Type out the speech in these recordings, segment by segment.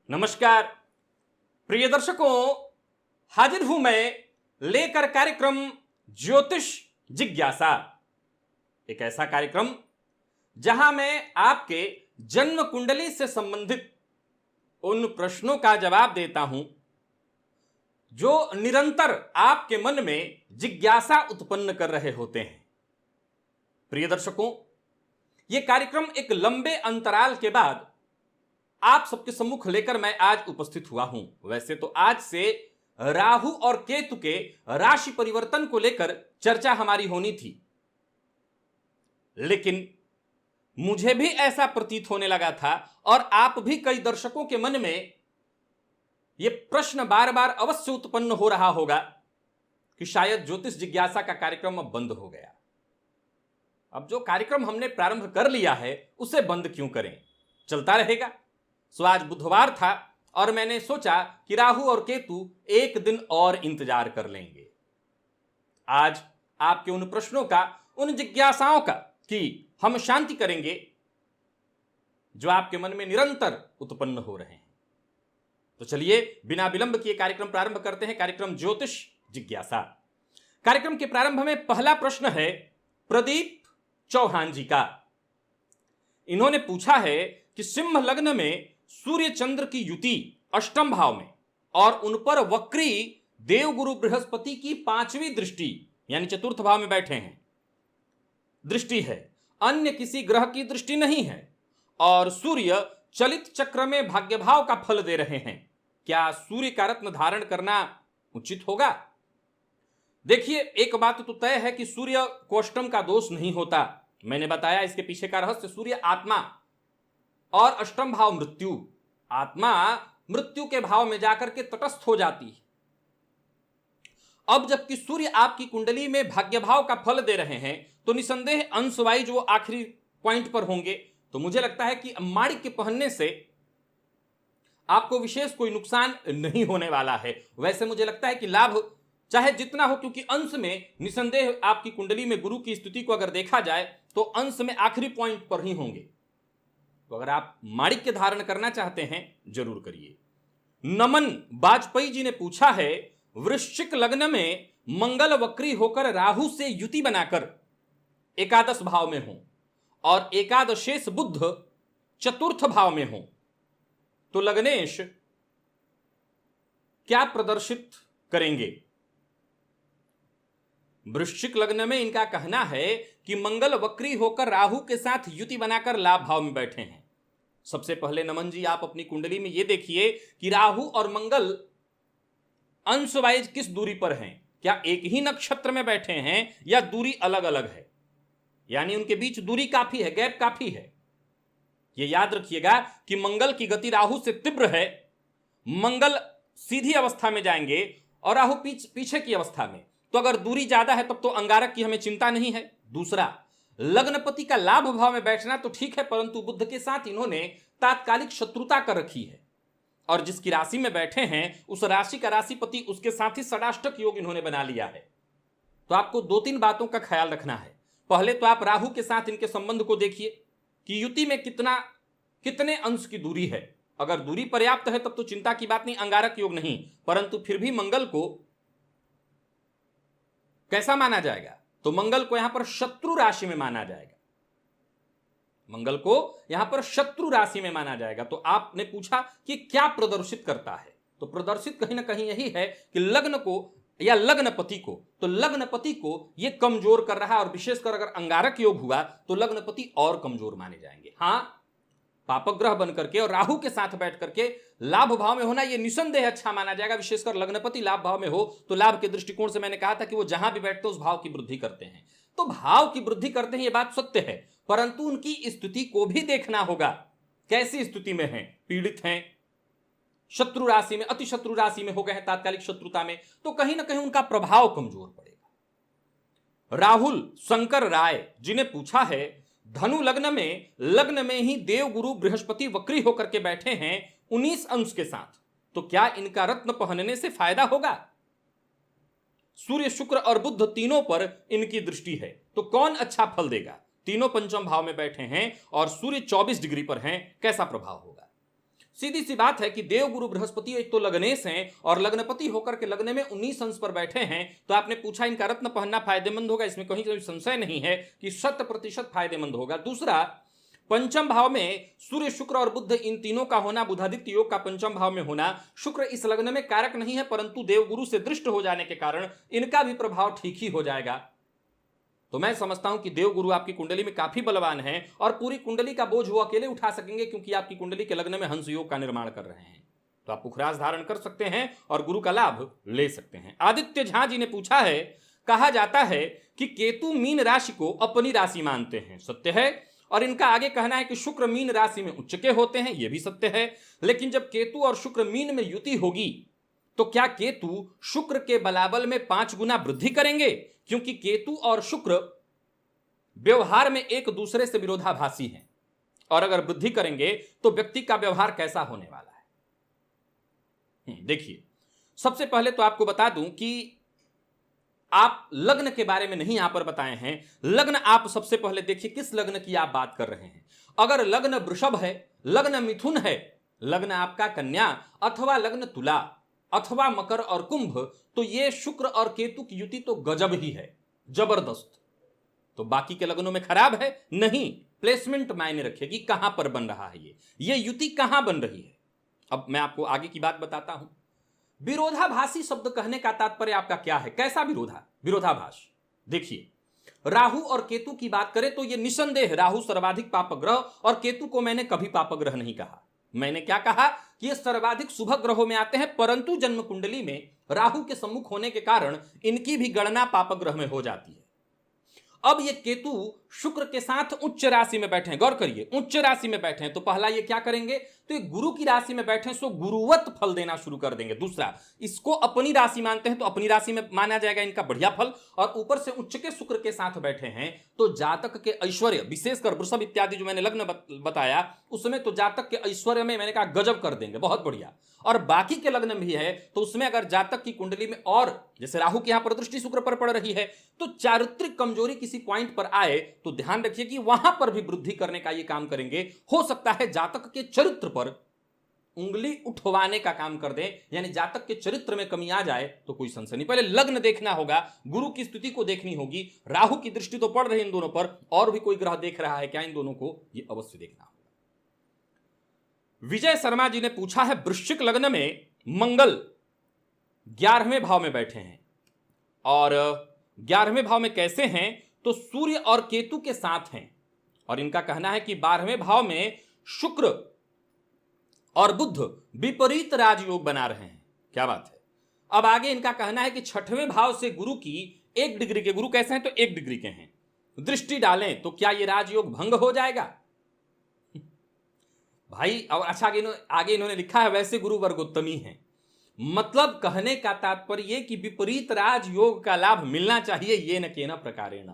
नमस्कार प्रिय दर्शकों, हाजिर हूं मैं लेकर कार्यक्रम ज्योतिष जिज्ञासा। एक ऐसा कार्यक्रम जहां मैं आपके जन्म कुंडली से संबंधित उन प्रश्नों का जवाब देता हूं जो निरंतर आपके मन में जिज्ञासा उत्पन्न कर रहे होते हैं। प्रिय दर्शकों, यह कार्यक्रम एक लंबे अंतराल के बाद आप सबके सम्मुख लेकर मैं आज उपस्थित हुआ हूं। वैसे तो आज से राहु और केतु के राशि परिवर्तन को लेकर चर्चा हमारी होनी थी, लेकिन मुझे भी ऐसा प्रतीत होने लगा था और आप भी कई दर्शकों के मन में यह प्रश्न बार बार अवश्य उत्पन्न हो रहा होगा कि शायद ज्योतिष जिज्ञासा का कार्यक्रम अब बंद हो गया। अब जो कार्यक्रम हमने प्रारंभ कर लिया है उसे बंद क्यों करें, चलता रहेगा। सो आज बुधवार था और मैंने सोचा कि राहु और केतु एक दिन और इंतजार कर लेंगे। आज आपके उन प्रश्नों का, उन जिज्ञासाओं का कि हम शांति करेंगे जो आपके मन में निरंतर उत्पन्न हो रहे हैं। तो चलिए बिना विलंब किए कार्यक्रम प्रारंभ करते हैं। कार्यक्रम ज्योतिष जिज्ञासा। कार्यक्रम के प्रारंभ में पहला प्रश्न है प्रदीप चौहान जी का। इन्होंने पूछा है कि सिंह लग्न में सूर्य चंद्र की युति अष्टम भाव में और उन पर वक्री देवगुरु बृहस्पति की पांचवी दृष्टि यानी चतुर्थ भाव में बैठे हैं, दृष्टि है, अन्य किसी ग्रह की दृष्टि नहीं है और सूर्य चलित चक्र में भाग्य भाव का फल दे रहे हैं। क्या सूर्य का रत्न धारण करना उचित होगा? देखिए, एक बात तो तय है कि सूर्य को अष्टम का दोष नहीं होता। मैंने बताया इसके पीछे का रहस्य। सूर्य आत्मा और अष्टम भाव मृत्यु, आत्मा मृत्यु के भाव में जाकर के तटस्थ हो जाती है। अब जबकि सूर्य आपकी कुंडली में भाग्य भाव का फल दे रहे हैं तो निसंदेह अंश वाइज वो आखिरी पॉइंट पर होंगे। तो मुझे लगता है कि माणिक के पहनने से आपको विशेष कोई नुकसान नहीं होने वाला है। वैसे मुझे लगता है कि लाभ चाहे जितना हो, क्योंकि अंश में निसंदेह आपकी कुंडली में गुरु की स्थिति को अगर देखा जाए तो अंश में आखिरी पॉइंट पर ही होंगे। तो अगर आप माणिक्य धारण करना चाहते हैं जरूर करिए। नमन वाजपेयी जी ने पूछा है वृश्चिक लग्न में मंगल वक्री होकर राहु से युति बनाकर एकादश भाव में हो और एकादशेष बुध चतुर्थ भाव में हो तो लग्नेश क्या प्रदर्शित करेंगे? वृश्चिक लग्न में इनका कहना है कि मंगल वक्री होकर राहु के साथ युति बनाकर लाभ भाव में बैठे हैं। सबसे पहले नमन जी, आप अपनी कुंडली में यह देखिए कि राहु और मंगल अंशवाइज किस दूरी पर हैं। क्या एक ही नक्षत्र में बैठे हैं या दूरी अलग अलग है? यानी उनके बीच दूरी काफी है, गैप काफी है। यह याद रखिएगा कि मंगल की गति राहु से तीव्र है। मंगल सीधी अवस्था में जाएंगे और राहु पीछे की अवस्था में। तो अगर दूरी ज्यादा है तब तो अंगारक की हमें चिंता नहीं है। दूसरा, लग्नपति का लाभ भाव में बैठना तो ठीक है, परंतु बुध के साथ इन्होंने तात्कालिक शत्रुता कर रखी है और जिसकी राशि में बैठे हैं उस राशि का राशिपति उसके साथ ही षडाष्टक योग इन्होंने बना लिया है। तो आपको दो तीन बातों का ख्याल रखना है। पहले तो आप राहु के साथ इनके संबंध को देखिए कि युति में कितने अंश की दूरी है। अगर दूरी पर्याप्त है तब तो चिंता की बात नहीं, अंगारक योग नहीं, परंतु फिर भी मंगल को कैसा माना जाएगा? तो मंगल को यहां पर शत्रु राशि में माना जाएगा। मंगल को यहां पर शत्रु राशि में माना जाएगा। तो आपने पूछा कि क्या प्रदर्शित करता है, तो प्रदर्शित कहीं ना कहीं यही है कि लग्न को या लग्नपति को, तो लग्नपति को यह कमजोर कर रहा है और विशेषकर अगर अंगारक योग हुआ तो लग्नपति और कमजोर माने जाएंगे। हां, पापग्रह बन करके और राहु के साथ बैठ करके लाभ भाव में होना यह निसंदेह अच्छा माना जाएगा। विशेषकर लग्नपति लाभ भाव में हो तो लाभ के दृष्टिकोण से मैंने कहा था कि वो जहां भी बैठते उस भाव की वृद्धि करते हैं। तो भाव की वृद्धि करते हैं, यह बात सत्य है, परंतु उनकी स्थिति को भी देखना होगा। कैसी स्थिति में है? पीड़ित हैं, शत्रु राशि में, अति शत्रु राशि में हो गए हैं, तात्कालिक शत्रुता में, तो कहीं ना कहीं उनका प्रभाव कमजोर पड़ेगा। राहुल शंकर राय जी ने पूछा है धनु लग्न में ही देवगुरु बृहस्पति वक्री होकर के बैठे हैं 19 अंश के साथ, तो क्या इनका रत्न पहनने से फायदा होगा? सूर्य, शुक्र और बुध तीनों पर इनकी दृष्टि है, तो कौन अच्छा फल देगा? तीनों पंचम भाव में बैठे हैं और सूर्य 24 डिग्री पर हैं, कैसा प्रभाव होगा? सीधी सी बात है कि देवगुरु बृहस्पति एक तो लग्नेश हैं और लग्नपति होकर के लग्न में 19 अंश पर बैठे हैं। तो आपने पूछा इनका रत्न पहनना फायदेमंद होगा, इसमें कहीं कोई संशय नहीं है कि 100% फायदेमंद होगा। दूसरा, पंचम भाव में सूर्य, शुक्र और बुध, इन तीनों का होना, बुधादित्य योग का पंचम भाव में होना, शुक्र इस लग्न में कारक नहीं है परंतु देवगुरु से दृष्ट हो जाने के कारण इनका भी प्रभाव ठीक ही हो जाएगा। तो मैं समझता हूं कि देवगुरु आपकी कुंडली में काफी बलवान हैं और पूरी कुंडली का बोझ वो अकेले उठा सकेंगे, क्योंकि आपकी कुंडली के लग्न में हंस योग का निर्माण कर रहे हैं। तो आप पुखराज धारण कर सकते हैं और गुरु का लाभ ले सकते हैं। आदित्य झा जी ने पूछा है, कहा जाता है कि केतु मीन राशि को अपनी राशि मानते हैं, सत्य है? और इनका आगे कहना है कि शुक्र मीन राशि में उच्च के होते हैं, यह भी सत्य है। लेकिन जब केतु और शुक्र मीन में युति होगी तो क्या केतु शुक्र के बलाबल में 5 गुना वृद्धि करेंगे? क्योंकि केतु और शुक्र व्यवहार में एक दूसरे से विरोधाभासी हैं, और अगर वृद्धि करेंगे तो व्यक्ति का व्यवहार कैसा होने वाला है। देखिए, सबसे पहले तो आपको बता दूं कि आप लग्न के बारे में नहीं यहां पर बताए हैं। लग्न आप सबसे पहले देखिए किस लग्न की आप बात कर रहे हैं। अगर लग्न वृषभ है, लग्न मिथुन है, लग्न आपका कन्या अथवा लग्न तुला अथवा मकर और कुंभ, तो ये शुक्र और केतु की युति तो गजब ही है, जबरदस्त। तो बाकी के लग्नों में खराब है? नहीं, प्लेसमेंट मायने रखेगी, कहां पर बन रहा है ये युति कहां बन रही है। अब मैं आपको आगे की बात बताता हूं। विरोधाभासी शब्द कहने का तात्पर्य आपका क्या है? कैसा विरोधाभास? देखिए, राहु और केतु की बात करें तो यह निसंदेह राहु सर्वाधिक पापग्रह, और केतु को मैंने कभी पापग्रह नहीं कहा। मैंने क्या कहा कि ये सर्वाधिक शुभ ग्रहों में आते हैं, परंतु जन्म कुंडली में राहु के सम्मुख होने के कारण इनकी भी गणना पापग्रह में हो जाती है। अब ये केतु शुक्र के साथ उच्च राशि में बैठे हैं, गौर करिए, उच्च राशि में बैठे हैं, तो पहला ये क्या करेंगे, तो ये गुरु की राशि में बैठे हैं, सो गुरुवत फल देना शुरू कर देंगे। दूसरा, इसको अपनी राशि मानते हैं तो अपनी राशि में माना जाएगा इनका बढ़िया फल, और ऊपर से उच्च के शुक्र के साथ बैठे हैं तो जातक के ऐश्वर्य, विशेषकर वृषभ इत्यादि जो मैंने लग्न बताया उसमें तो जातक के ऐश्वर्य में मैंने कहा गजब कर देंगे, बहुत बढ़िया। और बाकी के लग्न भी है तो उसमें अगर जातक की कुंडली में, और जैसे राहु की यहां पर दृष्टि शुक्र पर पड़ रही है, तो चारित्रिक कमजोरी किसी पॉइंट पर आए तो ध्यान रखिए कि वहां पर भी वृद्धि करने का ये काम करेंगे। हो सकता है जातक के चरित्र पर उंगली उठवाने का काम कर दे, यानी जातक के चरित्र में कमी आ जाए तो कोई संशय नहीं। पहले लग्न देखना होगा, गुरु की स्थिति को देखनी होगी। राहु की दृष्टि तो पड़ रही इन दोनों पर, और भी कोई ग्रह देख रहा है क्या इन दोनों को, ये अवश्य देखना होगा। विजय शर्मा जी ने पूछा है, वृश्चिक लग्न में मंगल 11वें भाव में बैठे हैं, और 11वें भाव में कैसे हैं, तो सूर्य और केतु के साथ हैं, और इनका कहना है कि 12वें भाव में शुक्र और बुध विपरीत राजयोग बना रहे हैं। क्या बात है। अब आगे इनका कहना है कि 6वें भाव से गुरु की 1 डिग्री के, गुरु कैसे हैं तो 1 डिग्री के हैं, दृष्टि डालें तो क्या यह राजयोग भंग हो जाएगा भाई। और अच्छा, आगे इन्होंने लिखा है वैसे गुरु वर्गोत्तमी हैं। मतलब कहने का तात्पर्य यह कि विपरीत राजयोग का लाभ मिलना चाहिए, ये न केना प्रकारेण।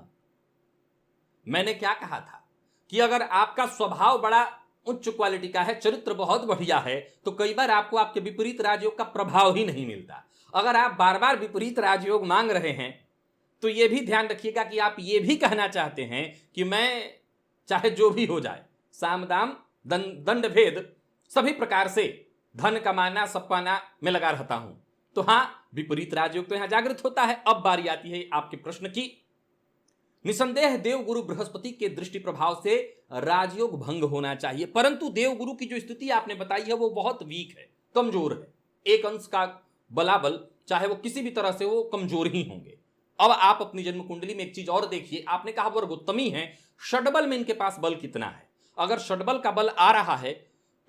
मैंने क्या कहा था कि अगर आपका स्वभाव बड़ा उच्च क्वालिटी का है, चरित्र बहुत बढ़िया है, तो कई बार आपको आपके विपरीत राजयोग का प्रभाव ही नहीं मिलता। अगर आप बार बार विपरीत राजयोग मांग रहे हैं तो यह भी ध्यान रखिएगा कि आप ये भी कहना चाहते हैं कि मैं चाहे जो भी हो जाए, साम दाम दंड भेद सभी प्रकार से धन कमाना सब पाना में लगा रहता हूं, तो हां, विपरीत राजयोग तो यहां जागृत होता है। अब बारी आती है आपके प्रश्न की। निसंदेह देवगुरु बृहस्पति के दृष्टि प्रभाव से राजयोग भंग होना चाहिए, परंतु देवगुरु की जो स्थिति आपने बताई है वो बहुत वीक है, कमजोर है। 1 अंश का बलाबल, चाहे वो किसी भी तरह से, वो कमजोर ही होंगे। अब आप अपनी जन्म कुंडली में एक चीज और देखिए, आपने कहा वर्गोत्तमी है, षडबल में इनके पास बल कितना है। अगर षडबल का बल आ रहा है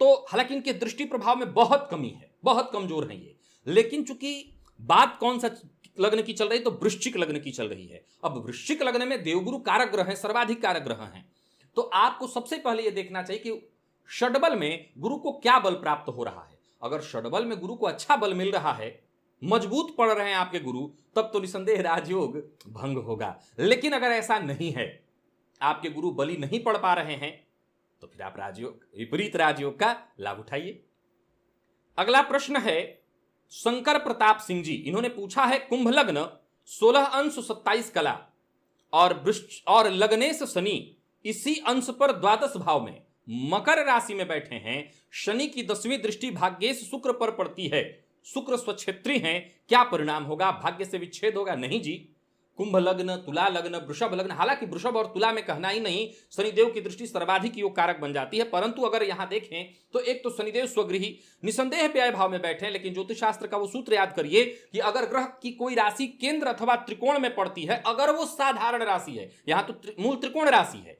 तो हालांकि इनके दृष्टि प्रभाव में बहुत कमी है, बहुत कमजोर है ये, लेकिन चूंकि बात कौन सा लग्न की चल रही है, तो वृश्चिक लग्न की चल रही है। अब वृश्चिक लग्न में देवगुरु कारक ग्रह हैं, सर्वाधिक कारक ग्रह हैं, तो आपको सबसे पहले यह देखना चाहिए कि षडबल में गुरु को क्या बल प्राप्त हो रहा है। अगर षडबल में गुरु को अच्छा बल मिल रहा है, मजबूत पड़ रहे हैं आपके गुरु, तब तो निसंदेह राजयोग भंग होगा। लेकिन अगर ऐसा नहीं है, आपके गुरु बली नहीं पड़ पा रहे हैं, तो फिर आप राजयोग, विपरीत राजयोग का लाभ उठाइए। अगला प्रश्न है शंकर प्रताप सिंह जी, इन्होंने पूछा है, कुंभ लग्न 16 अंश 27 कला और लग्नेश शनि इसी अंश पर द्वादश भाव में मकर राशि में बैठे हैं, शनि की 10वीं दृष्टि भाग्येश शुक्र पर पड़ती है, शुक्र स्वक्षेत्री हैं, क्या परिणाम होगा? भाग्य से विच्छेद होगा? नहीं जी। कुंभ लग्न, तुला लग्न, वृषभ लग्न, हालांकि वृषभ और तुला में कहना ही नहीं, शनिदेव की दृष्टि सर्वाधिक योग कारक बन जाती है, परंतु अगर यहां देखें तो एक तो शनिदेव स्वगृही निसंदेह व्यय भाव में बैठे हैं, लेकिन ज्योतिष शास्त्र का वो सूत्र याद करिए कि अगर ग्रह की कोई राशि केंद्र अथवा त्रिकोण में पड़ती है, अगर वो साधारण राशि है, यहां तो मूल त्रिकोण राशि है,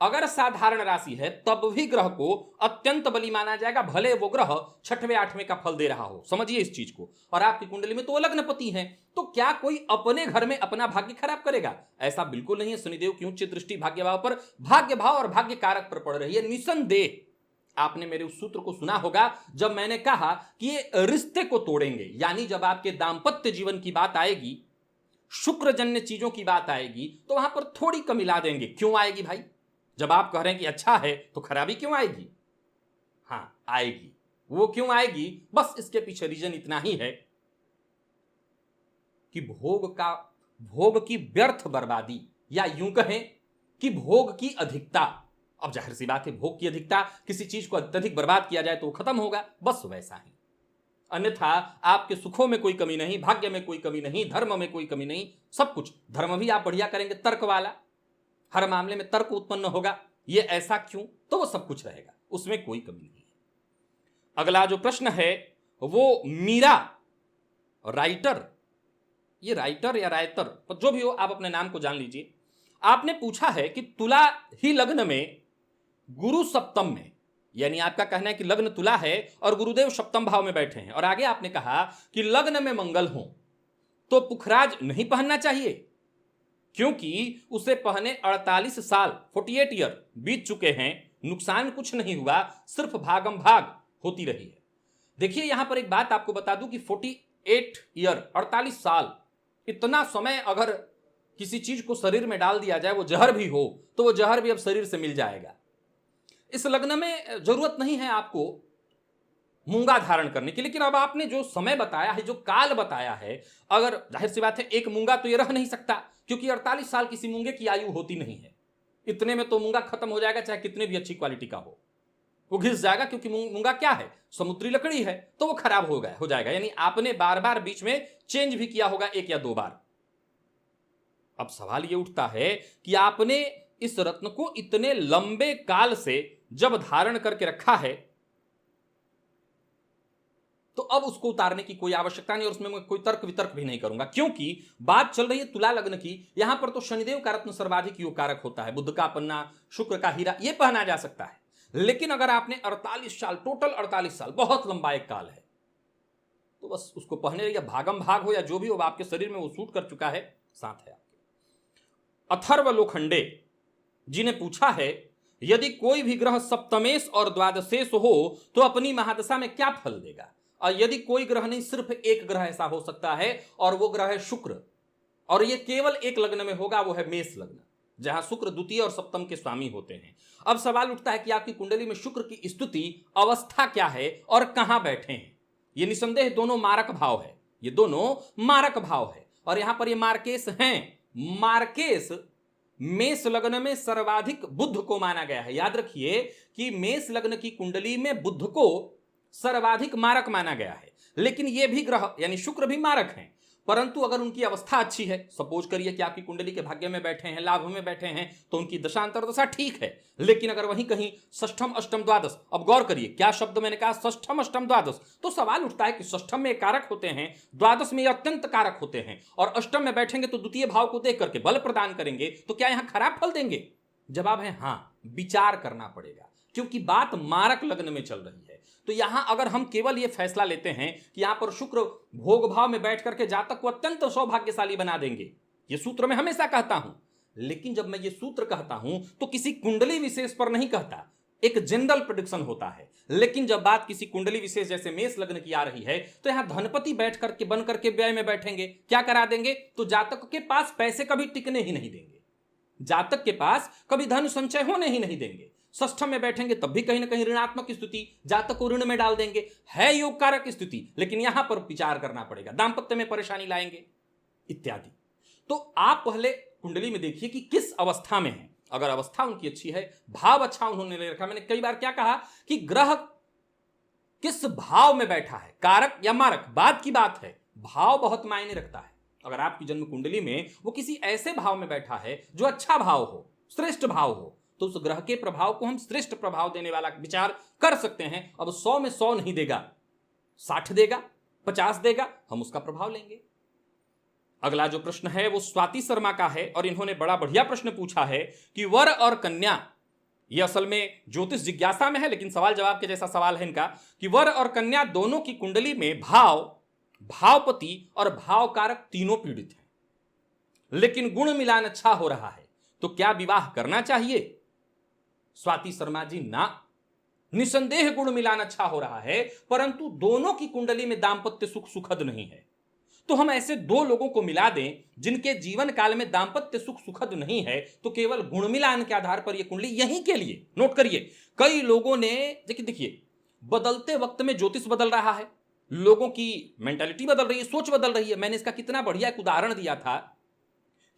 अगर साधारण राशि है तब भी ग्रह को अत्यंत बली माना जाएगा, भले वो ग्रह 6वें 8वें का फल दे रहा हो, समझिए इस चीज को। और आपकी कुंडली में तो वो लग्नपति हैं, तो क्या कोई अपने घर में अपना भाग्य खराब करेगा? ऐसा बिल्कुल नहीं है। शनिदेव की उच्च दृष्टि भाग्य भाव पर, भाग्य भाव और भाग्य कारक पर पड़ रही है निसंदेह। आपने मेरे उस सूत्र को सुना होगा जब मैंने कहा कि ये रिश्ते को तोड़ेंगे, यानी जब आपके दाम्पत्य जीवन की बात आएगी, शुक्रजन्य चीजों की बात आएगी, तो वहां पर थोड़ी कमी ला देंगे। क्यों आएगी भाई? जब आप कह रहे हैं कि अच्छा है तो खराबी क्यों आएगी? हाँ आएगी। वो क्यों आएगी? बस इसके पीछे रीजन इतना ही है कि भोग की व्यर्थ बर्बादी, या यूं कहें कि भोग की अधिकता। अब जाहिर सी बात है, भोग की अधिकता, किसी चीज को अत्यधिक बर्बाद किया जाए तो वो खत्म होगा, बस वैसा ही। अन्यथा आपके सुखों में कोई कमी नहीं, भाग्य में कोई कमी नहीं, धर्म में कोई कमी नहीं, सब कुछ। धर्म भी आप बढ़िया करेंगे, तर्क वाला, हर मामले में तर्क उत्पन्न होगा, ये ऐसा क्यों, तो वो सब कुछ रहेगा, उसमें कोई कमी नहीं है। अगला जो प्रश्न है वो मीरा राइटर, ये राइटर या राइटर, पर जो भी हो आप अपने नाम को जान लीजिए। आपने पूछा है कि तुला ही लग्न में गुरु सप्तम में, यानी आपका कहना है कि लग्न तुला है और गुरुदेव सप्तम भाव में बैठे हैं, और आगे आपने कहा कि लग्न में मंगल हो तो पुखराज नहीं पहनना चाहिए, क्योंकि उसे पहने 48 साल 48 ईयर बीत चुके हैं, नुकसान कुछ नहीं हुआ, सिर्फ भागम भाग होती रही है। देखिए यहां पर एक बात आपको बता दूं कि 48 ईयर 48 साल, इतना समय अगर किसी चीज को शरीर में डाल दिया जाए, वो जहर भी हो तो वो जहर भी अब शरीर से मिल जाएगा। इस लग्न में जरूरत नहीं है आपको मूंगा धारण करने की, लेकिन अब आपने जो समय बताया है, जो काल बताया है, अगर जाहिर सी बात है एक मूंगा तो ये रह नहीं सकता, क्योंकि 48 साल किसी मूंगे की आयु होती नहीं है। इतने में तो मूंगा खत्म हो जाएगा, चाहे कितने भी अच्छी क्वालिटी का हो, वो घिस जाएगा, क्योंकि मूंगा क्या है, समुद्री लकड़ी है, तो वो खराब हो जाएगा। यानी आपने बार बार बीच में चेंज भी किया होगा 1 या 2 बार। अब सवाल ये उठता है कि आपने इस रत्न को इतने लंबे काल से जब धारण करके रखा है, तो अब उसको उतारने की कोई आवश्यकता नहीं, और उसमें मैं कोई तर्क वितर्क भी नहीं करूंगा, क्योंकि बात चल रही है तुला लग्न की। यहां पर तो शनिदेव का रत्न सर्वाधिक योग कारक होता है, बुध का पन्ना, शुक्र का हीरा, यह पहना जा सकता है। लेकिन अगर आपने 48 साल, टोटल 48 साल, बहुत लंबा एक काल है, तो बस उसको पहने, या भागम भाग हो या जो भी हो, आपके शरीर में वो सूट कर चुका है, साथ है आपके। अथर्व लोखंडे जी ने पूछा है, यदि कोई भी ग्रह सप्तमेश और द्वादशेश हो तो अपनी महादशा में क्या फल देगा? और यदि कोई ग्रह नहीं, सिर्फ एक ग्रह ऐसा हो सकता है, और वो ग्रह है शुक्र, और ये केवल एक लग्न में होगा, वो है मेष लग्न, जहां शुक्र द्वितीय और सप्तम के स्वामी होते हैं। अब सवाल उठता है कि आपकी कुंडली में शुक्र की स्थिति अवस्था क्या है और कहां बैठे हैं? ये निसंदेह दोनों मारक भाव है, ये दोनों मारक भाव है, और यहां पर ये मार्केश हैं। मार्केश मेष लग्न में सर्वाधिक बुध को माना गया है। याद रखिए कि मेष लग्न की कुंडली में बुध को सर्वाधिक मारक माना गया है, लेकिन ये भी ग्रह यानी शुक्र भी मारक हैं, परंतु अगर उनकी अवस्था अच्छी है, सपोज करिए कि आपकी कुंडली के भाग्य में बैठे हैं, लाभ में बैठे हैं, तो उनकी दशांतर दशा ठीक है। लेकिन अगर वहीं कहीं षष्ठम अष्टम द्वादश, अब गौर करिए क्या शब्द मैंने कहा, षष्ठम अष्टम द्वादश, तो सवाल उठता है कि षष्ठम में कारक होते हैं, द्वादश में अत्यंत कारक होते हैं, और अष्टम में बैठेंगे तो द्वितीय भाव को देख करके बल प्रदान करेंगे, तो क्या यहां खराब फल देंगे? जवाब है हां, विचार करना पड़ेगा, क्योंकि बात मारक लग्न में चल रही है। तो यहां अगर हम केवल यह फैसला लेते हैं कि यहां पर शुक्र भोग भाव में बैठ करके जातक को अत्यंत सौभाग्यशाली बना देंगे, यह सूत्र मैं हमेशा कहता हूं, लेकिन जब मैं ये सूत्र कहता हूं तो किसी कुंडली विशेष पर नहीं कहता, एक जनरल प्रेडिक्शन होता है। लेकिन जब बात किसी कुंडली विशेष जैसे मेष लग्न की आ रही है, तो यहां धनपति बैठ करके बन करके व्यय में बैठेंगे, क्या करा देंगे? तो जातक के पास पैसे कभी टिकने ही नहीं देंगे, जातक के पास कभी धन संचय होने ही नहीं देंगे। षष्ठम में बैठेंगे तब भी कहीं ना कहीं ऋणात्मक स्थिति, जातक को ऋण में डाल देंगे, है योग कारक स्थिति, लेकिन यहां पर विचार करना पड़ेगा, दांपत्य में परेशानी लाएंगे इत्यादि। तो आप पहले कुंडली में देखिए कि किस अवस्था में है, अगर अवस्था उनकी अच्छी है, भाव अच्छा उन्होंने ले रखा। मैंने कई बार क्या कहा कि ग्रह किस भाव में बैठा है, कारक या मारक बात की बात है, भाव बहुत मायने रखता है। अगर आपकी जन्म कुंडली में वो किसी ऐसे भाव में बैठा है जो अच्छा भाव हो, श्रेष्ठ भाव हो, तो उस ग्रह के प्रभाव को हम श्रेष्ठ प्रभाव देने वाला विचार कर सकते हैं। अब 100 में 100 नहीं देगा, 60 देगा, 50 देगा, हम उसका प्रभाव लेंगे। अगला जो प्रश्न है वो स्वाति शर्मा का है और इन्होंने बड़ा बढ़िया प्रश्न पूछा है कि वर और कन्या, यह असल में ज्योतिष जिज्ञासा में है लेकिन सवाल जवाब के जैसा सवाल है इनका, कि वर और कन्या दोनों की कुंडली में भाव, भावपति और भावकारक तीनों पीड़ित हैं, लेकिन गुण मिलान अच्छा हो रहा है, तो क्या विवाह करना चाहिए? स्वाति शर्मा जी, ना, निसंदेह गुण मिलान अच्छा हो रहा है, परंतु दोनों की कुंडली में दांपत्य सुख सुखद नहीं है। तो हम ऐसे दो लोगों को मिला दें जिनके जीवन काल में दांपत्य सुख सुखद नहीं है, तो केवल गुण मिलान के आधार पर यह कुंडली, यहीं के लिए नोट करिए, कई लोगों ने देखिए बदलते वक्त में ज्योतिष बदल रहा है, लोगों की मेंटालिटी बदल रही है, सोच बदल रही है। मैंने इसका कितना बढ़िया एक उदाहरण दिया था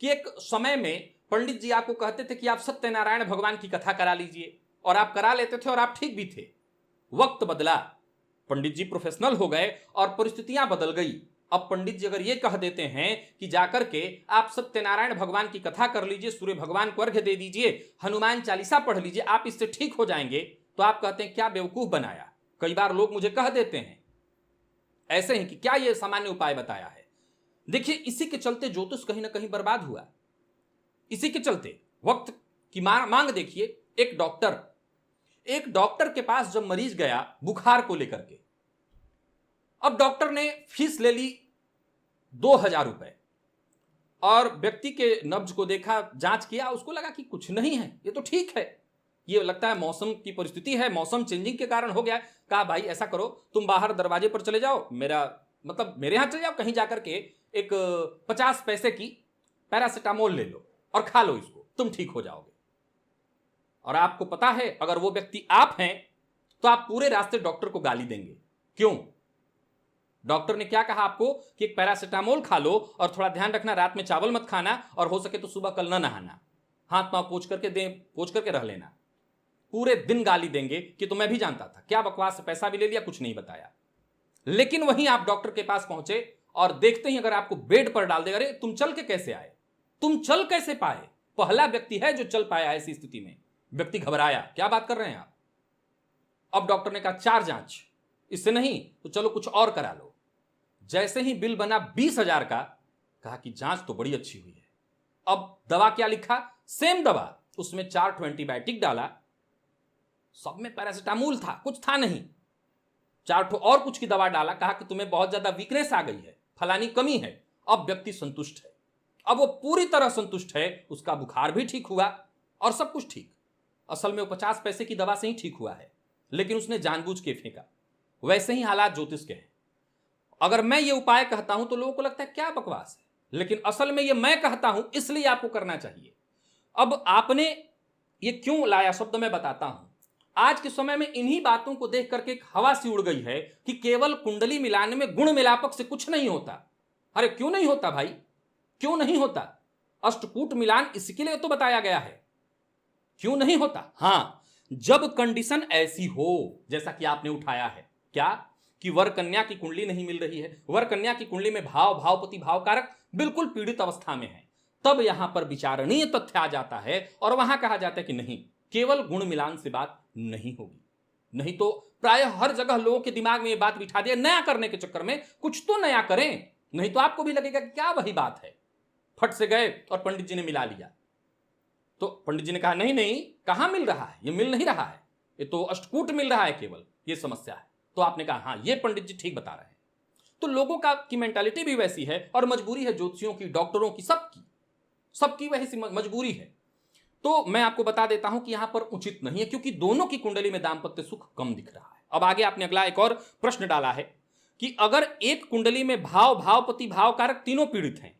कि एक समय में पंडित जी आपको कहते थे कि आप सत्यनारायण भगवान की कथा करा लीजिए, और आप करा लेते थे और आप ठीक भी थे। वक्त बदला, पंडित जी प्रोफेशनल हो गए और परिस्थितियां बदल गई। अब पंडित जी अगर ये कह देते हैं कि जाकर के आप सत्यनारायण भगवान की कथा कर लीजिए, सूर्य भगवान को अर्घ्य दे दीजिए, हनुमान चालीसा पढ़ लीजिए, आप इससे ठीक हो जाएंगे, तो आप कहते हैं क्या बेवकूफ बनाया। कई बार लोग मुझे कह देते हैं ऐसे ही कि क्या यह सामान्य उपाय बताया है। देखिए, इसी के चलते ज्योतिष कहीं ना कहीं बर्बाद हुआ। इसी के चलते वक्त की मांग देखिए, एक डॉक्टर के पास जब मरीज गया बुखार को लेकर के, अब डॉक्टर ने फीस ले ली 2000 रुपए, और व्यक्ति के नब्ज को देखा, जांच किया, उसको लगा कि कुछ नहीं है, ये तो ठीक है, ये लगता है मौसम की परिस्थिति है, मौसम चेंजिंग के कारण हो गया। कहा भाई ऐसा करो, तुम बाहर दरवाजे पर चले जाओ, मेरे यहां चले जाओ, कहीं जाकर के एक 50 पैसे की पैरासिटामोल ले लो और खा लो इसको, तुम ठीक हो जाओगे। और आपको पता है अगर वो व्यक्ति आप हैं तो आप पूरे रास्ते डॉक्टर को गाली देंगे। क्यों? डॉक्टर ने क्या कहा आपको कि एक पैरासिटामोल खा लो और थोड़ा ध्यान रखना, रात में चावल मत खाना, और हो सके तो सुबह कल न नहाना, हाथ पांव पोंछ करके रह लेना। पूरे दिन गाली देंगे कि तो मैं भी जानता था, क्या बकवास, पैसा भी ले लिया, कुछ नहीं बताया। लेकिन वहीं आप डॉक्टर के पास पहुंचे और देखते ही अगर आपको बेड पर डाल देगा, अरे तुम चल के कैसे आए, तुम चल कैसे पाए? पहला व्यक्ति है जो चल पाया ऐसी स्थिति में। व्यक्ति घबराया, क्या बात कर रहे हैं आप? अब डॉक्टर ने कहा 4 जांच, इससे नहीं तो चलो कुछ और करा लो। जैसे ही बिल बना 20,000 का, कहा कि जांच तो बड़ी अच्छी हुई है। अब दवा क्या लिखा? सेम दवा, उसमें 4 एंटीबायोटिक डाला, सब में पैरासिटामोल था, कुछ था नहीं, 4 और कुछ की दवा डाला, कहा कि तुम्हें बहुत ज्यादा वीकनेस आ गई है, फलानी कमी है। अब व्यक्ति संतुष्ट है, अब वो पूरी तरह संतुष्ट है, उसका बुखार भी ठीक हुआ और सब कुछ ठीक। असल में वो 50 पैसे की दवा से ही ठीक हुआ है, लेकिन उसने जानबूझ के फेंका। वैसे ही हालात ज्योतिष के हैं। अगर मैं ये उपाय कहता हूं तो लोगों को लगता है क्या बकवास है, लेकिन असल में ये मैं कहता हूं इसलिए आपको करना चाहिए। अब आपने ये क्यों लाया शब्द मैं बताता हूं। आज के समय में इन्हीं बातों को देख करके एक हवा सी उड़ गई है कि केवल कुंडली मिलाने में गुण मिलापक से कुछ नहीं होता। अरे क्यों नहीं होता भाई, क्यों नहीं होता? अष्टकूट मिलान इसके लिए तो बताया गया है, क्यों नहीं होता? हां, जब कंडीशन ऐसी हो जैसा कि आपने उठाया है, क्या कि वर कन्या की कुंडली नहीं मिल रही है, वर कन्या की कुंडली में भाव, भावपति, भावकारक बिल्कुल पीड़ित अवस्था में है, तब यहां पर विचारणीय तथ्य आ जाता है और वहां कहा जाता है कि नहीं, केवल गुण मिलान से बात नहीं होगी। नहीं तो प्राय हर जगह लोगों के दिमाग में यह बात बिठा दिया, नया करने के चक्कर में कुछ तो नया करें, नहीं तो आपको भी लगेगा कि क्या वही बात है। फट से गए और पंडित जी ने मिला लिया, तो पंडित जी ने कहा नहीं नहीं, कहां मिल रहा है, ये मिल नहीं रहा है, ये तो अष्टकूट मिल रहा है, केवल ये समस्या है। तो आपने कहा हाँ, ये पंडित जी ठीक बता रहे हैं। तो लोगों की मेंटालिटी भी वैसी है और मजबूरी है, ज्योतिषियों की, डॉक्टरों की, सबकी वैसी मजबूरी है। तो मैं आपको बता देता हूं कि यहां पर उचित नहीं है, क्योंकि दोनों की कुंडली में दांपत्य सुख कम दिख रहा है। अब आगे आपने अगला एक और प्रश्न डाला है कि अगर एक कुंडली में भाव, भावपति, भावकारक तीनों पीड़ित हैं,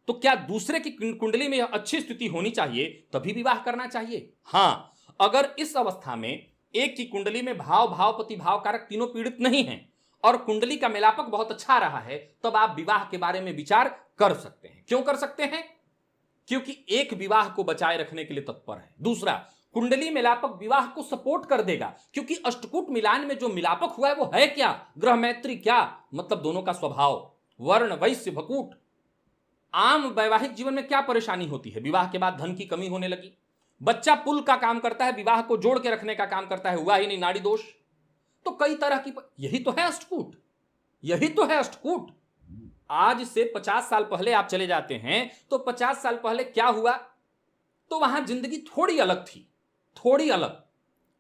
तो क्या दूसरे की कुंडली में अच्छी स्थिति होनी चाहिए तभी विवाह करना चाहिए? हां, अगर इस अवस्था में एक की कुंडली में भाव, भावपति, भावकारक तीनों पीड़ित नहीं हैं और कुंडली का मिलापक बहुत अच्छा रहा है, तब आप विवाह के बारे में विचार कर सकते हैं। क्यों कर सकते हैं? क्योंकि एक विवाह को बचाए रखने के लिए तत्पर है। दूसरा, कुंडली मिलापक विवाह को सपोर्ट कर देगा, क्योंकि अष्टकूट मिलान में जो मिलापक हुआ है वो है क्या? ग्रह मैत्री। क्या मतलब? दोनों का स्वभाव, वर्ण, वैश्य, भकूट। आम वैवाहिक जीवन में क्या परेशानी होती है? विवाह के बाद धन की कमी होने लगी। बच्चा पुल का काम करता है, विवाह को जोड़ के रखने का काम करता है, हुआ ही नहीं, नाड़ी दोष। तो कई तरह की, यही तो है अष्टकूट, यही तो है अष्टकूट। आज से 50 साल पहले आप चले जाते हैं तो 50 साल पहले क्या हुआ? तो वहां जिंदगी थोड़ी अलग थी, थोड़ी अलग।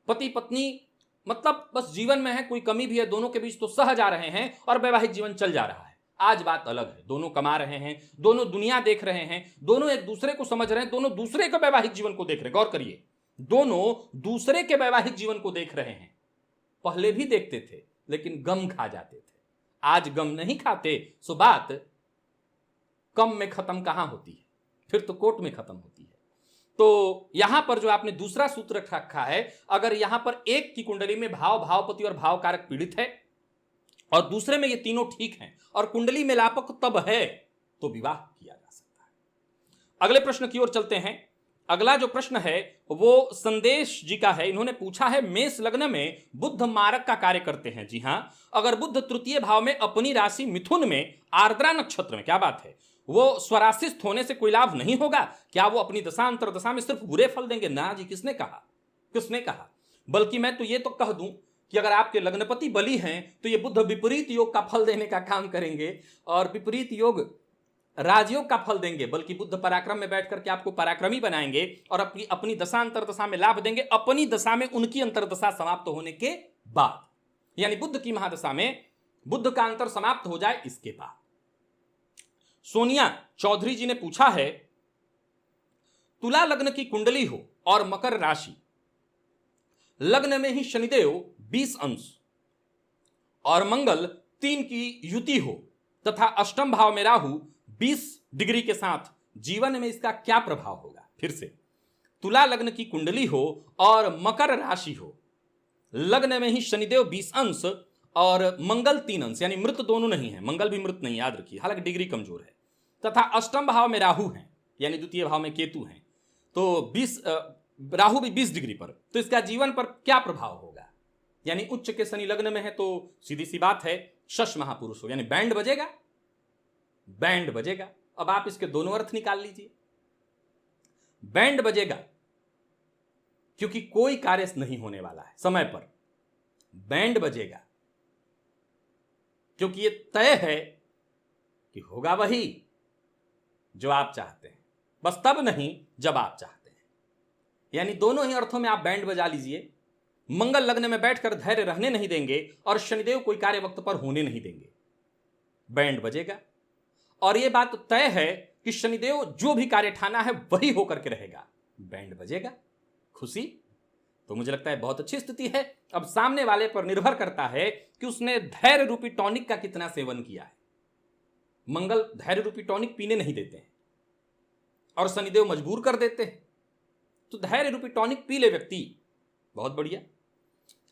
पति पत्नी मतलब बस जीवन में है, कोई कमी भी है, दोनों के बीच तो सह जा रहे हैं और वैवाहिक जीवन चल जा रहा है। आज बात अलग है, दोनों कमा रहे हैं, दोनों दुनिया देख रहे हैं, दोनों एक दूसरे को समझ रहे हैं, दोनों दूसरे के वैवाहिक जीवन को देख रहे हैं। गौर करिए, दोनों दूसरे के वैवाहिक जीवन को देख रहे हैं। पहले भी देखते थे लेकिन गम खा जाते थे, आज गम नहीं खाते। सो बात कम में खत्म कहां होती है, फिर तो कोर्ट में खत्म होती है। तो यहां पर जो आपने दूसरा सूत्र रखा है, अगर यहां पर एक की कुंडली में भाव, भावपति और भावकारक पीड़ित है और दूसरे में ये तीनों ठीक हैं और कुंडली मिलापक तब है, तो विवाह किया जा सकता है। अगले प्रश्न की ओर चलते हैं। अगला जो प्रश्न है वो संदेश जी का है। इन्होंने पूछा है, मेष लग्न में बुध मारक का कार्य करते हैं। जी हां, अगर बुध तृतीय भाव में अपनी राशि मिथुन में आर्द्रा नक्षत्र में, क्या बात है, वो स्वराशिस्थ होने से कोई लाभ नहीं होगा? क्या वो अपनी दशा अंतर दशा में सिर्फ बुरे फल देंगे? ना जी, किसने कहा, किसने कहा? बल्कि मैं तो ये तो कह दूं कि अगर आपके लग्नपति बली हैं तो ये बुध विपरीत योग का फल देने का काम करेंगे, और विपरीत योग राजयोग का फल देंगे। बल्कि बुध पराक्रम में बैठ करके आपको पराक्रमी बनाएंगे और अपनी अपनी दशा अंतरदशा में लाभ देंगे, अपनी दशा में उनकी अंतरदशा समाप्त होने के बाद, यानी बुध की महादशा में बुध का अंतर समाप्त हो जाए इसके बाद। सोनिया चौधरी जी ने पूछा है, तुला लग्न की कुंडली हो और मकर राशि, लग्न में ही शनिदेव 20 अंश और मंगल 3 की युति हो तथा अष्टम भाव में राहु 20 डिग्री के साथ, जीवन में इसका क्या प्रभाव होगा? फिर से, तुला लग्न की कुंडली हो और मकर राशि हो, लग्न में ही शनिदेव 20 अंश और मंगल 3 अंश, यानी मृत दोनों नहीं है, मंगल भी मृत नहीं, याद रखिए, हालांकि डिग्री कमजोर है, तथा अष्टम भाव में राहु है, यानी द्वितीय भाव में केतु है, तो 20 राहु भी 20 डिग्री पर, तो इसका जीवन पर क्या प्रभाव होगा? यानी उच्च के शनि लग्न में है तो सीधी सी बात है, शश महापुरुष हो, यानी बैंड बजेगा, बैंड बजेगा। अब आप इसके दोनों अर्थ निकाल लीजिए। बैंड बजेगा क्योंकि कोई कार्य नहीं होने वाला है समय पर, बैंड बजेगा क्योंकि यह तय है कि होगा वही जो आप चाहते हैं, बस तब नहीं जब आप चाहते हैं। यानी दोनों ही अर्थों में आप बैंड बजा लीजिए। मंगल लग्न में बैठकर धैर्य रहने नहीं देंगे और शनिदेव कोई कार्य वक्त पर होने नहीं देंगे, बैंड बजेगा। और यह बात तय है कि शनिदेव जो भी कार्य ठाना है वही होकर के रहेगा, बैंड बजेगा। खुशी तो मुझे लगता है बहुत अच्छी स्थिति है। अब सामने वाले पर निर्भर करता है कि उसने धैर्य रूपी टॉनिक का कितना सेवन किया है। मंगल धैर्य रूपी टॉनिक पीने नहीं देते हैं और शनिदेव मजबूर कर देते हैं, तो धैर्य रूपी टॉनिक पी ले व्यक्ति, बहुत बढ़िया।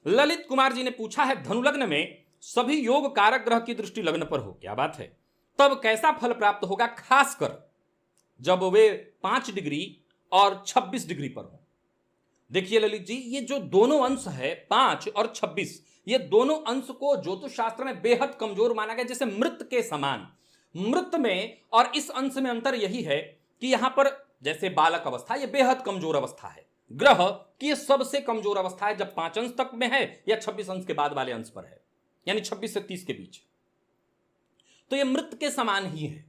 ललित कुमार जी ने पूछा है, धनु लग्न में सभी योग कारक ग्रह की दृष्टि लग्न पर हो, क्या बात है, तब कैसा फल प्राप्त होगा, खासकर जब वे 5 डिग्री और 26 डिग्री पर हो। देखिए ललित जी, ये जो दोनों अंश है 5 और 26, ये दोनों अंश को ज्योतिष शास्त्र में बेहद कमजोर माना गया, जैसे मृत के समान। मृत में और इस अंश में अंतर यही है कि यहां पर जैसे बालक अवस्था, यह बेहद कमजोर अवस्था है ग्रह की, सबसे कमजोर अवस्था है जब 5 अंश तक में है या 26 अंश के बाद वाले अंश पर है, यानी 26 से 30 के बीच, तो यह मृत के समान ही है।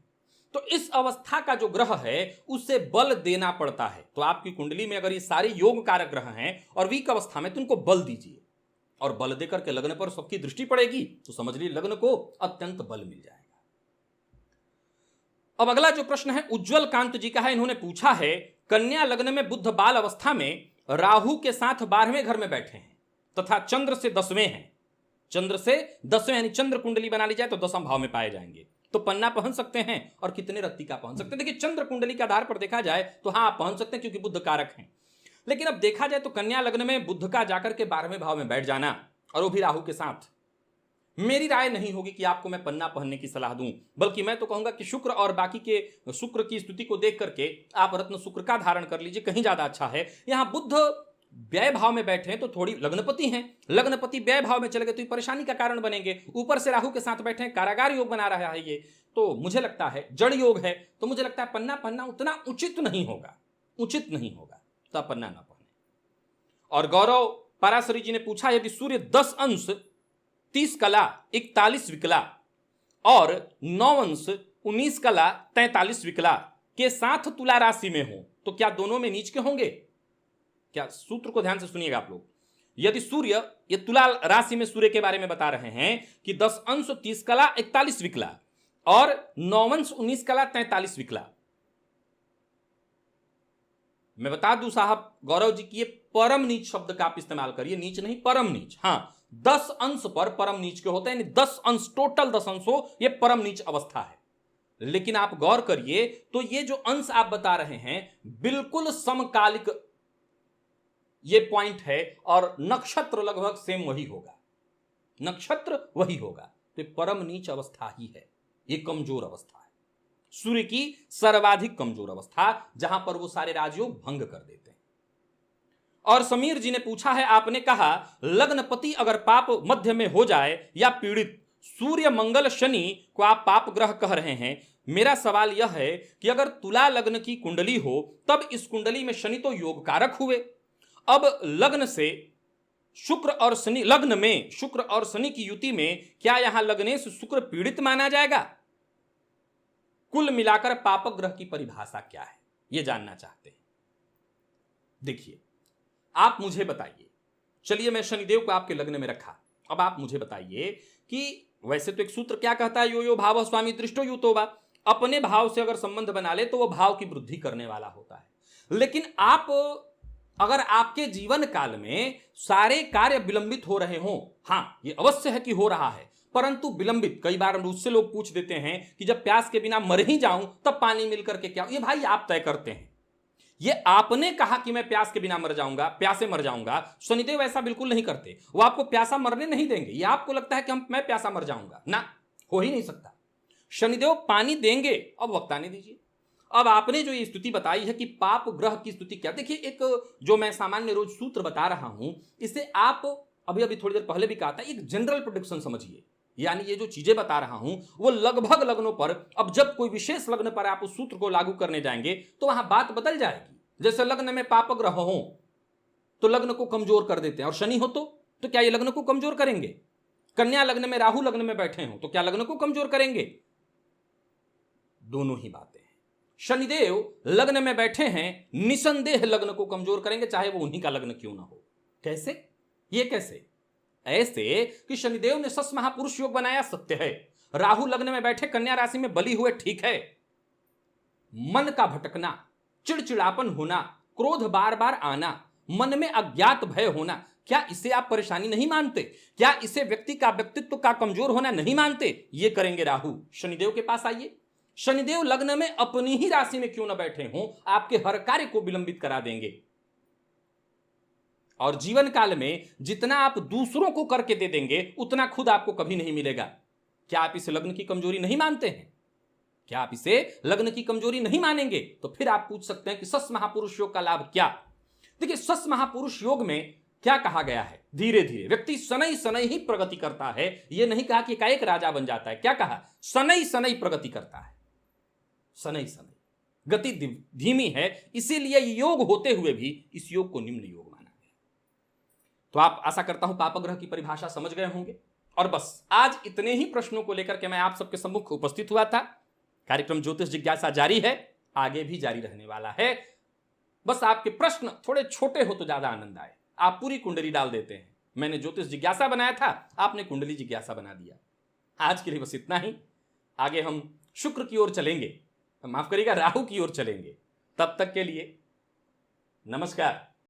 तो इस अवस्था का जो ग्रह है उसे बल देना पड़ता है। तो आपकी कुंडली में अगर ये सारे योग कारक ग्रह हैं और वीक अवस्था में, तो इनको बल दीजिए, और बल देकर के लग्न पर सबकी दृष्टि पड़ेगी तो समझ लीजिए लग्न को अत्यंत बल मिल जाएगा। अब अगला जो प्रश्न है उज्जवल कांत जी का है। इन्होंने पूछा है, कन्या लग्न में बुध बाल अवस्था में राहु के साथ 12वें घर में बैठे हैं तथा चंद्र से 10वें हैं, चंद्र से 10वें, यानी चंद्र कुंडली बना ली जाए तो 10वें भाव में पाए जाएंगे, तो पन्ना पहन सकते हैं और कितने रत्तिका पहन सकते हैं। देखिए चंद्र कुंडली के आधार पर देखा जाए तो हाँ आप पहन सकते हैं क्योंकि बुध कारक हैं। लेकिन अब देखा जाए तो कन्या लग्न में बुध का जाकर के 12वें भाव में बैठ जाना और वो भी राहु के साथ, मेरी राय नहीं होगी कि आपको मैं पन्ना पहनने की सलाह दूं, बल्कि मैं तो कहूंगा कि शुक्र और बाकी के शुक्र की स्थिति को देख करके आप रत्न शुक्र का धारण कर लीजिए, कहीं ज्यादा अच्छा है। यहां बुध व्यय भाव में बैठे हैं तो थोड़ी लग्नपति हैं, लग्नपति व्यय भाव में चले गए तो ये परेशानी का कारण बनेंगे। ऊपर से राहु के साथ बैठे हैं, कारागार योग बना रहा है ये, तो मुझे लगता है जड़ योग है, तो मुझे लगता है पन्ना पहनना उतना उचित नहीं होगा, उचित नहीं होगा, तो आप पन्ना ना पहने। और गौरव पराशरी जी ने पूछा, यदि सूर्य 10 अंश 30 कला 41 विकला और 9 अंश 19 कला 43 विकला के साथ तुला राशि में हो तो क्या दोनों में नीच के होंगे? क्या सूत्र को ध्यान से सुनिएगा आप लोग। यदि सूर्य, ये तुला राशि में सूर्य के बारे में बता रहे हैं कि 10 अंश 30 कला 41 विकला और 9 अंश 19 कला 43 विकला। मैं बता दूं साहब गौरव जी की ये परम नीच शब्द का आप इस्तेमाल करिए, नीच नहीं परम नीच। हां 10 अंश पर परम नीच के होते हैं, यानी 10 अंश टोटल 10 अंश हो, ये परम नीच अवस्था है। लेकिन आप गौर करिए तो ये जो अंश आप बता रहे हैं बिल्कुल समकालिक ये पॉइंट है और नक्षत्र लगभग सेम वही होगा, नक्षत्र वही होगा, तो परम नीच अवस्था ही है, ये कमजोर अवस्था है, सूर्य की सर्वाधिक कमजोर अवस्था, जहां पर वो सारे राजयोग भंग कर देते हैं। और समीर जी ने पूछा है, आपने कहा लग्नपति अगर पाप मध्य में हो जाए या पीड़ित, सूर्य मंगल शनि को आप पाप ग्रह कह रहे हैं। मेरा सवाल यह है कि अगर तुला लग्न की कुंडली हो तब इस कुंडली में शनि तो योग कारक हुए, अब लग्न से शुक्र और शनि, लग्न में शुक्र और शनि की युति में क्या यहां लग्नेश शुक्र पीड़ित माना जाएगा? कुल मिलाकर पाप ग्रह की परिभाषा क्या है यह जानना चाहते हैं। देखिए आप मुझे बताइए, चलिए मैं शनिदेव को आपके लग्न में रखा, अब आप मुझे बताइए कि वैसे तो एक सूत्र क्या कहता है, यो यो भाव स्वामी दृष्टो युतोवा, अपने भाव से अगर संबंध बना ले तो वह भाव की वृद्धि करने वाला होता है। लेकिन आप अगर आपके जीवन काल में सारे कार्य विलंबित हो रहे हों, हां ये अवश्य है कि हो रहा है, परंतु विलंबित, कई बार उससे लोग पूछ देते हैं कि जब प्यास के बिना मर ही जाऊं तब पानी मिलकर के क्या, ये भाई आप तय करते हैं। ये आपने कहा कि मैं प्यास के बिना मर जाऊंगा, प्यासे मर जाऊंगा, शनिदेव ऐसा बिल्कुल नहीं करते, वो आपको प्यासा मरने नहीं देंगे। ये आपको लगता है कि मैं प्यासा मर जाऊंगा, ना, हो ही नहीं सकता। शनिदेव पानी देंगे, अब वक्त आने दीजिए। अब आपने जो ये स्तुति बताई है कि पाप ग्रह की स्तुति क्या, देखिए एक जो मैं सामान्य रोज सूत्र बता रहा हूं, इसे आप अभी थोड़ी देर पहले भी कहा था, एक जनरल प्रेडिक्शन समझिए, यानी ये जो चीजें बता रहा हूं वो लगभग लग्नों पर, अब जब कोई विशेष लग्न पर आप उस सूत्र को लागू करने जाएंगे तो वहां बात बदल जाएगी। जैसे लग्न में पाप ग्रह हो तो लग्न को कमजोर कर देते हैं, और शनि हो तो क्या ये लग्न को कमजोर करेंगे? कन्या लग्न में राहु लग्न में बैठे हो तो क्या लग्न को कमजोर करेंगे? दोनों ही बातें हैं। शनिदेव लग्न में बैठे हैं, निसंदेह लग्न को कमजोर करेंगे, चाहे वो उन्हीं का लग्न क्यों ना हो। कैसे? ये कैसे? ऐसे कि शनिदेव ने सस महापुरुष योग बनाया, सत्य है। राहु लग्न में बैठे कन्या राशि में बली हुए, ठीक है। मन का भटकना, चिड़चिड़ापन होना, क्रोध बार बार आना, मन में अज्ञात भय होना, क्या इसे आप परेशानी नहीं मानते? क्या इसे व्यक्ति का व्यक्तित्व का कमजोर होना नहीं मानते? ये करेंगे राहु। शनिदेव के पास आइए, शनिदेव लग्न में अपनी ही राशि में क्यों ना बैठे हों, आपके हर कार्य को विलंबित करा देंगे। और जीवन काल में जितना आप दूसरों को करके दे देंगे उतना खुद आपको कभी नहीं मिलेगा। क्या आप इसे लग्न की कमजोरी नहीं मानते हैं? क्या आप इसे लग्न की कमजोरी नहीं मानेंगे? तो फिर आप पूछ सकते हैं कि सस महापुरुष योग का लाभ क्या। देखिए सस महापुरुष योग में क्या कहा गया है, धीरे धीरे व्यक्ति शनै शनै ही प्रगति करता है। यह नहीं कहा कि एकाएक राजा बन जाता है, क्या कहा, शनै शनै प्रगति करता है, शनै शनै, गति धीमी है, इसीलिए योग होते हुए भी इस योग को निम्न योग माना गया। तो आप, आशा करता हूं पापग्रह की परिभाषा समझ गए होंगे। और बस आज इतने ही प्रश्नों को लेकर के मैं आप सबके सम्मुख उपस्थित हुआ था। कार्यक्रम ज्योतिष जिज्ञासा जारी है, आगे भी जारी रहने वाला है। बस आपके प्रश्न थोड़े छोटे हो तो ज्यादा आनंद आए। आप पूरी कुंडली डाल देते हैं, मैंने ज्योतिष जिज्ञासा बनाया था, आपने कुंडली जिज्ञासा बना दिया। आज के लिए बस इतना ही। आगे हम शुक्र की ओर चलेंगे, माफ करिएगा राहु की ओर चलेंगे। तब तक के लिए नमस्कार।